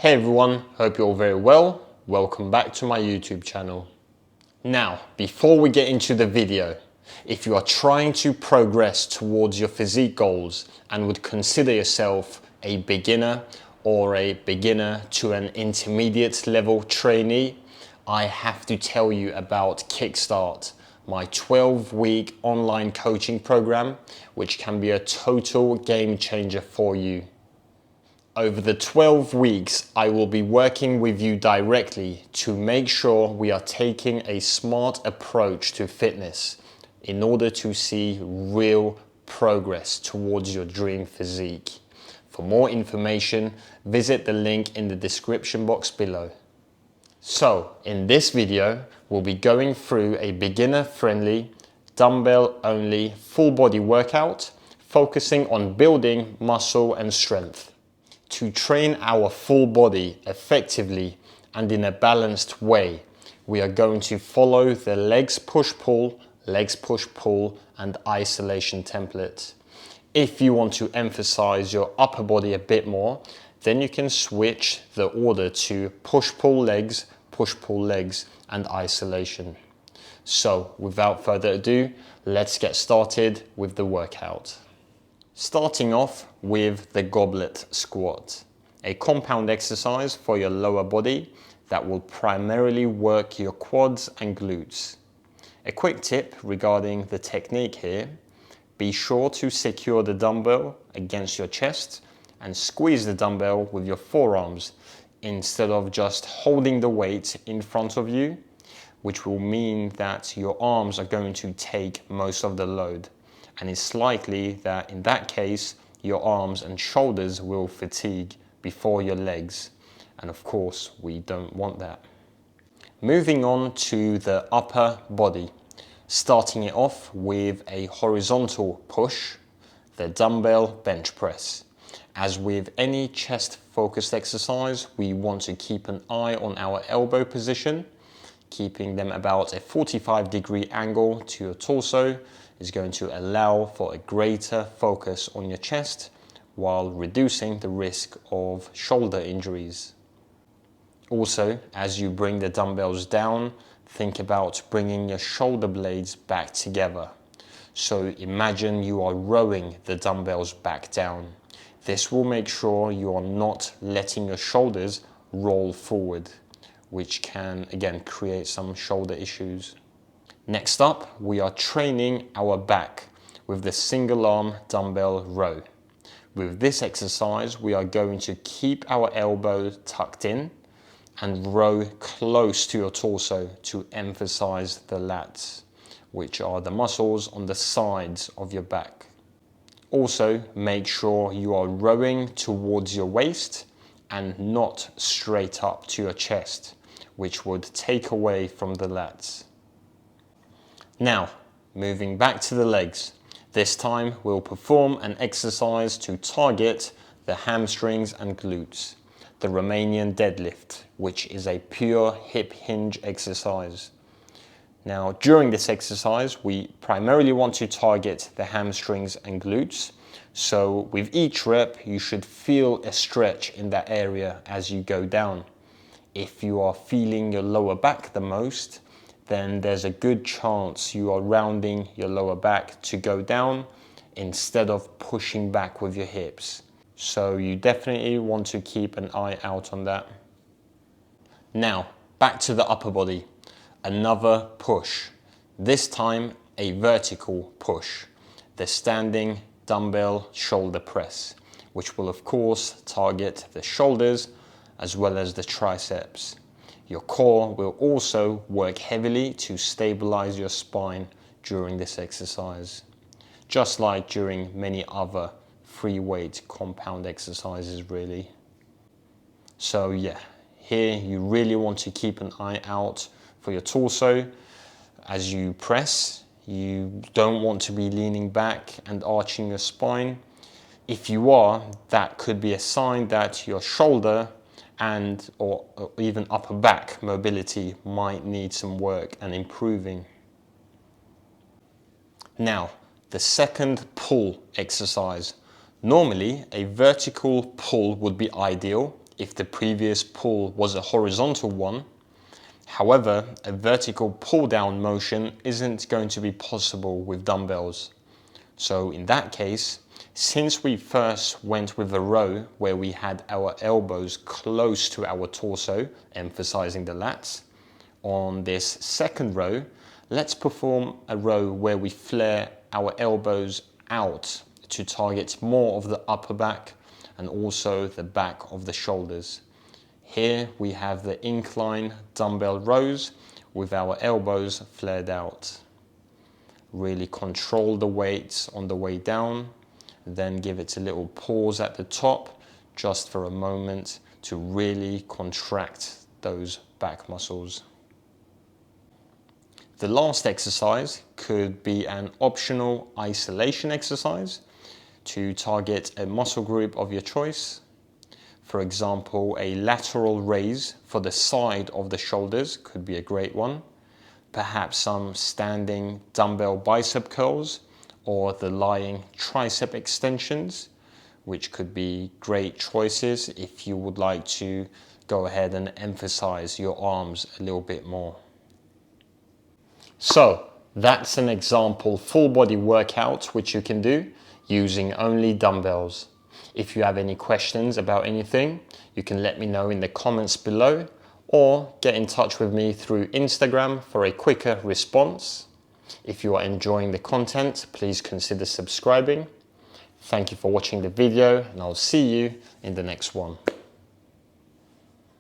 Hey everyone, hope you're all very well. Welcome back to my YouTube channel. Now, before we get into the video, if you are trying to progress towards your physique goals and would consider yourself a beginner or a beginner to an intermediate level trainee, I have to tell you about Kickstart, my 12-week online coaching program, which can be a total game changer for you. Over the 12 weeks, I will be working with you directly to make sure we are taking a smart approach to fitness in order to see real progress towards your dream physique. For more information, visit the link in the description box below. So, in this video, we'll be going through a beginner-friendly, dumbbell-only full body workout, focusing on building muscle and strength. To train our full body effectively and in a balanced way, we are going to follow the legs push-pull, and isolation template. If you want to emphasize your upper body a bit more, then you can switch the order to push-pull legs, and isolation. So, without further ado, let's get started with the workout. Starting off with the goblet squat, a compound exercise for your lower body that will primarily work your quads and glutes. A quick tip regarding the technique here: be sure to secure the dumbbell against your chest and squeeze the dumbbell with your forearms instead of just holding the weight in front of you, which will mean that your arms are going to take most of the load. And it's likely that in that case, your arms and shoulders will fatigue before your legs. And of course, we don't want that. Moving on to the upper body, starting it off with a horizontal push, the dumbbell bench press. As with any chest-focused exercise, we want to keep an eye on our elbow position, keeping them about a 45-degree angle to your torso is going to allow for a greater focus on your chest while reducing the risk of shoulder injuries. Also, as you bring the dumbbells down, think about bringing your shoulder blades back together. So imagine you are rowing the dumbbells back down. This will make sure you are not letting your shoulders roll forward, which can again create some shoulder issues. Next up, we are training our back with the single arm dumbbell row. With this exercise, we are going to keep our elbow tucked in and row close to your torso to emphasize the lats, which are the muscles on the sides of your back. Also, make sure you are rowing towards your waist and not straight up to your chest, which would take away from the lats. Now, moving back to the legs. This time we'll perform an exercise to target the hamstrings and glutes, the Romanian deadlift, which is a pure hip hinge exercise. Now, during this exercise, we primarily want to target the hamstrings and glutes. So with each rep, you should feel a stretch in that area as you go down. If you are feeling your lower back the most, then there's a good chance you are rounding your lower back to go down instead of pushing back with your hips. So you definitely want to keep an eye out on that. Now, back to the upper body. Another push. This time, a vertical push. The standing dumbbell shoulder press, which will of course target the shoulders as well as the triceps. Your core will also work heavily to stabilize your spine during this exercise, just like during many other free weight compound exercises really. So yeah, here you really want to keep an eye out for your torso as you press. You don't want to be leaning back and arching your spine. If you are, that could be a sign that your shoulder and or even upper back mobility might need some work and improving. Now, the second pull exercise. Normally, a vertical pull would be ideal if the previous pull was a horizontal one. However, a vertical pull down motion isn't going to be possible with dumbbells. So in that case, since we first went with a row where we had our elbows close to our torso, emphasizing the lats, on this second row, let's perform a row where we flare our elbows out to target more of the upper back and also the back of the shoulders. Here we have the incline dumbbell rows with our elbows flared out. Really control the weights on the way down, then give it a little pause at the top just for a moment to really contract those back muscles. The last exercise could be an optional isolation exercise to target a muscle group of your choice. For example, a lateral raise for the side of the shoulders could be a great one. Perhaps some standing dumbbell bicep curls or the lying tricep extensions, which could be great choices if you would like to go ahead and emphasize your arms a little bit more. So that's an example full body workout which you can do using only dumbbells. If you have any questions about anything, you can let me know in the comments below or get in touch with me through Instagram for a quicker response. If you are enjoying the content, please consider subscribing. Thank you for watching the video and I'll see you in the next one.